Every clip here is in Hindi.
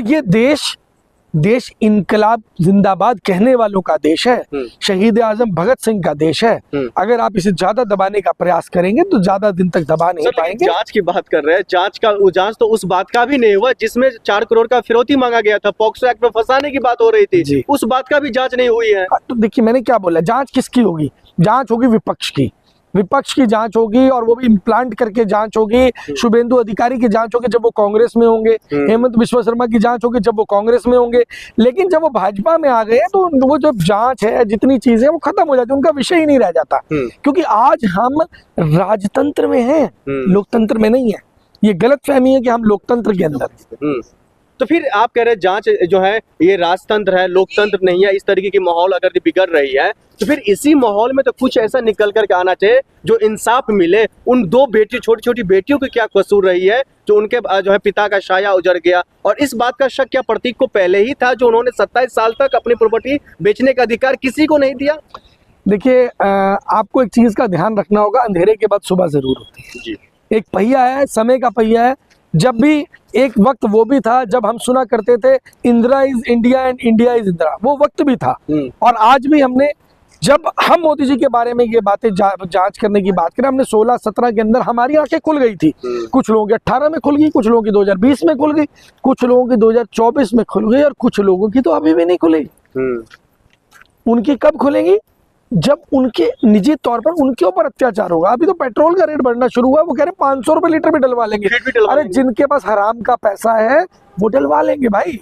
ये देश देश इनकलाब जिंदाबाद कहने वालों का देश है, शहीद आजम भगत सिंह का देश है। अगर आप इसे ज्यादा दबाने का प्रयास करेंगे तो ज्यादा दिन तक दबा नहीं पाएंगे। जांच की बात कर रहे हैं, जांच तो उस बात का भी नहीं हुआ जिसमें 4 करोड़ का फिरौती मांगा गया था, पॉक्सो एक्ट में फंसाने की बात हो रही थी, उस बात का भी जांच नहीं हुई है। तो देखिए मैंने क्या बोला, जांच किसकी होगी? जांच होगी विपक्ष की जांच होगी, और वो भी इम्प्लांट करके जांच होगी। शुभेंदु अधिकारी की जांच होगी जब वो कांग्रेस में होंगे, हेमंत बिश्वा शर्मा की जांच होगी जब वो कांग्रेस में होंगे। लेकिन जब वो भाजपा में आ गए तो वो जो जांच है, जितनी चीजें वो खत्म हो जाती है, उनका विषय ही नहीं रह जाता। क्योंकि आज हम राजतंत्र में हैं, लोकतंत्र में नहीं है। ये गलतफहमी है कि हम लोकतंत्र के अंदर। तो फिर आप कह रहे हैं जांच जो है ये राजतंत्र है, लोकतंत्र नहीं है, इस तरीके की माहौल अगर बिगड़ रही है तो फिर इसी माहौल में तो कुछ ऐसा निकल करके आना चाहिए जो इंसाफ मिले। उन 2 बेटी, छोटी छोटी बेटियों की क्या कसूर रही है जो उनके जो है पिता का साया उजड़ गया? और इस बात का शक क्या प्रतीक को पहले ही था जो उन्होंने 27 साल तक अपनी प्रॉपर्टी बेचने का अधिकार किसी को नहीं दिया? देखिए आपको एक चीज का ध्यान रखना होगा, अंधेरे के बाद सुबह जरूर होती है जी। एक पहिया है, समय का पहिया है। जब भी एक वक्त वो भी था जब हम सुना करते थे Indira is India and India is Indira, वो वक्त भी था। और आज भी हमने, जब हम मोदी जी के बारे में ये बातें जांच करने की बात करें, हमने 16-17 के अंदर हमारी आंखें खुल गई थी। कुछ लोगों की 18 में खुल गई, कुछ लोगों की 2020 में खुल गई, कुछ लोगों की 2024 में खुल गई, और कुछ लोगों की तो अभी भी नहीं खुली। उनकी कब खुलेंगी? जब उनके निजी तौर पर उनके ऊपर अत्याचार होगा। अभी तो पेट्रोल का रेट बढ़ना शुरू हुआ है, वो कह रहे 500 रुपए लीटर भी डलवा लेंगे। अरे जिनके पास हराम का पैसा है वो डलवा लेंगे भाई।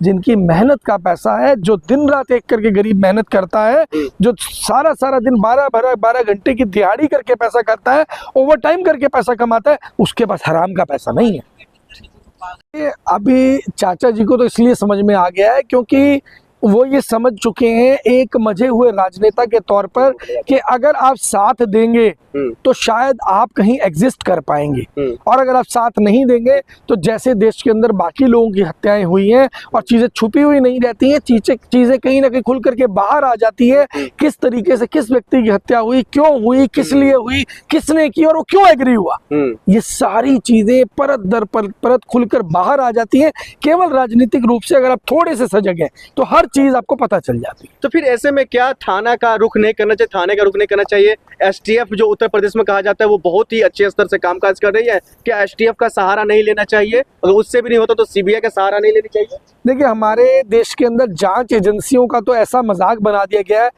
जिनकी मेहनत का पैसा है, जो दिन रात एक करके गरीब मेहनत करता है, जो सारा दिन 12 घंटे की दिहाड़ी करके पैसा करता है, ओवर टाइम करके पैसा कमाता है, उसके पास हराम का पैसा नहीं है। अभी चाचा जी को तो इसलिए समझ में आ गया है क्योंकि वो ये समझ चुके हैं एक मजे हुए राजनेता के तौर पर कि अगर आप साथ देंगे तो शायद आप कहीं एग्जिस्ट कर पाएंगे, और अगर आप साथ नहीं देंगे तो जैसे देश के अंदर बाकी लोगों की हत्याएं हुई हैं और चीजें छुपी हुई नहीं रहती हैं, चीजें कहीं ना कहीं खुल करके बाहर आ जाती है। किस तरीके से किस व्यक्ति की हत्या हुई, क्यों हुई, किस लिए हुई, किसने की, और वो क्यों एग्री हुआ, ये सारी चीजें परत दर परत खुलकर बाहर आ जाती है। केवल राजनीतिक रूप से अगर आप थोड़े से सजग हैं तो हर चीज आपको पता चल जाती है। तो फिर ऐसे में क्या थाना का रुख नहीं करना चाहिए? थाने का रुख नहीं करना चाहिए? एसटीएफ जो उत्तर प्रदेश में कहा जाता है वो बहुत ही अच्छे स्तर से कामकाज कर रही है, क्या एसटीएफ का सहारा नहीं लेना चाहिए? अगर उससे भी नहीं होता तो सीबीआई का सहारा नहीं लेना चाहिए? देखिए हमारे देश के अंदर जांच एजेंसियों का तो ऐसा मजाक बना दिया गया है।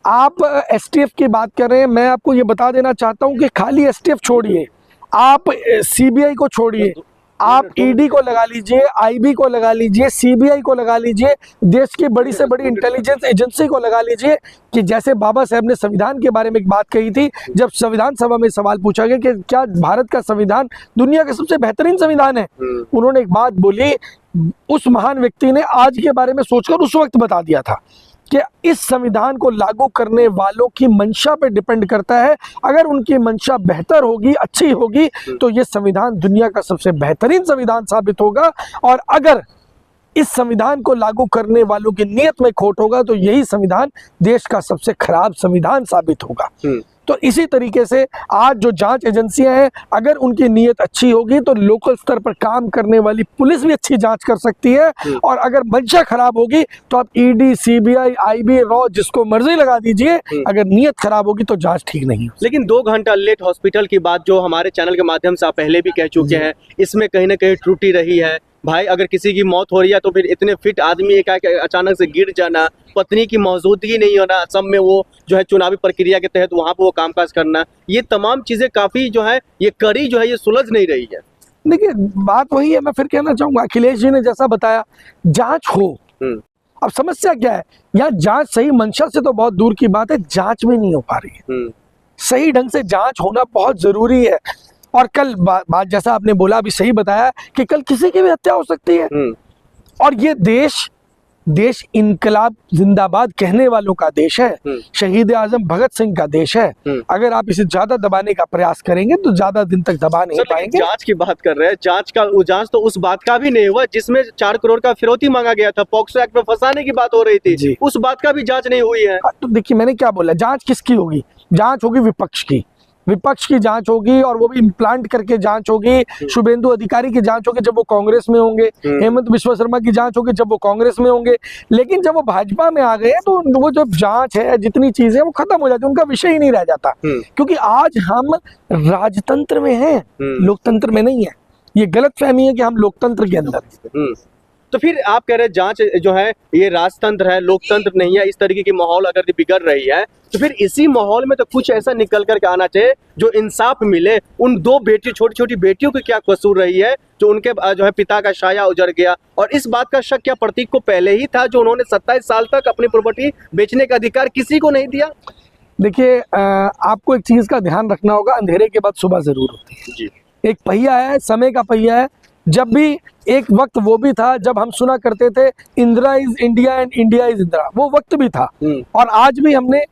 आप एसटीएफ की बात कर रहे हैं, मैं आपको ये बता देना चाहता हूँ कि खाली एसटीएफ छोड़िए, आप सीबीआई को छोड़िए, आप ईडी को लगा लीजिए, आईबी को लगा लीजिए, सीबीआई को लगा लीजिए, देश की बड़ी से बड़ी इंटेलिजेंस एजेंसी को लगा लीजिए। कि जैसे बाबा साहब ने संविधान के बारे में एक बात कही थी, जब संविधान सभा में सवाल पूछा गया कि क्या भारत का संविधान दुनिया का सबसे बेहतरीन संविधान है, उन्होंने एक बात बोली, उस महान व्यक्ति ने आज के बारे में सोचकर उस वक्त बता दिया था कि इस संविधान को लागू करने वालों की मंशा पे डिपेंड करता है। अगर उनकी मंशा बेहतर होगी, अच्छी होगी, तो ये संविधान दुनिया का सबसे बेहतरीन संविधान साबित होगा, और अगर इस संविधान को लागू करने वालों की नीयत में खोट होगा तो यही संविधान देश का सबसे खराब संविधान साबित होगा। तो इसी तरीके से आज जो जांच एजेंसियां हैं, अगर उनकी नीयत अच्छी होगी तो लोकल स्तर पर काम करने वाली पुलिस भी अच्छी जांच कर सकती है, और अगर मंशा खराब होगी तो आप ईडी, सीबीआई, आईबी, रॉ जिसको मर्जी लगा दीजिए, अगर नीयत खराब होगी तो जांच ठीक नहीं हो। लेकिन 2 घंटा लेट हॉस्पिटल की बात जो हमारे चैनल के माध्यम से आप पहले भी कह चुके हैं, इसमें कहीं ना कहीं त्रुटि रही है। भाई अगर किसी की मौत हो रही है तो फिर इतने फिट आदमी अचानक से गिर जाना, पत्नी की मौजूदगी नहीं होना, सब में वो जो है चुनावी प्रक्रिया के तहत वहां पर वो कामकाज करना, ये तमाम चीजें काफी जो है ये कड़ी जो है ये सुलझ नहीं रही है। देखिए बात वही है, मैं फिर कहना चाहूंगा, अखिलेश जी ने जैसा बताया, जांच हो। अब समस्या क्या है, यहाँ जांच सही मंशा से तो बहुत दूर की बात है, जांच में नहीं हो पा रही है। सही ढंग से जांच होना बहुत जरूरी है। और कल बात जैसा आपने बोला, अभी सही बताया कि कल किसी की भी हत्या हो सकती है, और ये देश इनकलाब जिंदाबाद कहने वालों का देश है, शहीद आजम भगत सिंह का देश है। अगर आप इसे ज्यादा दबाने का प्रयास करेंगे तो ज्यादा दिन तक दबा नहीं पाएंगे। जांच की बात कर रहे हैं, जांच तो उस बात का भी नहीं हुआ जिसमें 4 करोड़ का फिरौती मांगा गया था, पॉक्सो एक्ट में फंसाने की बात हो रही थी, उस बात का भी जांच नहीं हुई है। तो देखिए मैंने क्या बोला, जांच किसकी होगी? जांच होगी विपक्ष की जांच होगी और वो भी इम्प्लांट करके जांच होगी, शुभेंदु अधिकारी की जांच होगी जब वो कांग्रेस में होंगे, हेमंत बिश्वा शर्मा की जांच होगी जब वो कांग्रेस में होंगे। लेकिन जब वो भाजपा में आ गए तो वो जो जांच है, जितनी चीजें वो खत्म हो जाती है, उनका विषय ही नहीं रह जाता। क्योंकि आज हम राजतंत्र में हैं, लोकतंत्र में नहीं है। ये गलत फहमी है कि हम लोकतंत्र के अंदर हैं। तो फिर आप कह रहे हैं जांच जो है ये राजतंत्र है, लोकतंत्र नहीं है, इस तरीके की माहौल अगर बिगड़ रही है तो फिर इसी माहौल में तो कुछ ऐसा निकल करके आना चाहिए जो इंसाफ मिले। उन दो बेटी, छोटी छोटी बेटियों की क्या कसूर रही है जो उनके जो है पिता का साया उजड़ गया? और इस बात का शक क्या प्रतीक को पहले ही था जो उन्होंने 27 साल तक अपनी प्रॉपर्टी बेचने का अधिकार किसी को नहीं दिया? देखिए, आपको एक चीज का ध्यान रखना होगा, अंधेरे के बाद सुबह जरूर होती है। जी। एक पहिया है, समय का पहिया है। जब भी एक वक्त वो भी था जब हम सुना करते थे Indira is India and India is Indira, वो वक्त भी था। और आज भी हमने,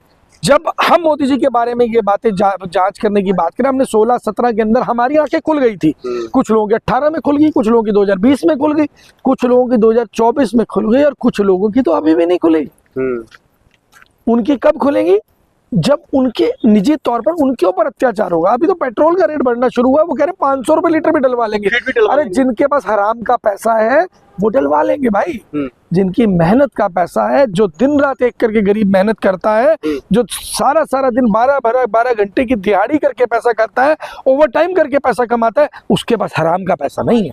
जब हम मोदी जी के बारे में ये बातें जांच करने की बात करें, हमने 16-17 के अंदर हमारी आंखें खुल गई थी। कुछ लोगों की 18 में खुल गई, कुछ लोगों की 2020 में खुल गई, कुछ लोगों की 2024 में खुल गई और कुछ लोगों की तो अभी भी नहीं खुली। उनकी कब खुलेंगी? जब उनके निजी तौर पर उनके ऊपर अत्याचार होगा। अभी तो पेट्रोल का रेट बढ़ना शुरू हुआ, वो कह रहे 500 रुपए लीटर भी डलवा लेंगे। अरे जिनके पास हराम का पैसा है वो डलवा लेंगे भाई। जिनकी मेहनत का पैसा है, जो दिन रात एक करके गरीब मेहनत करता है, जो सारा सारा दिन 12 घंटे की दिहाड़ी करके पैसा करता है, ओवर टाइम करके पैसा कमाता है, उसके पास हराम का पैसा नहीं है।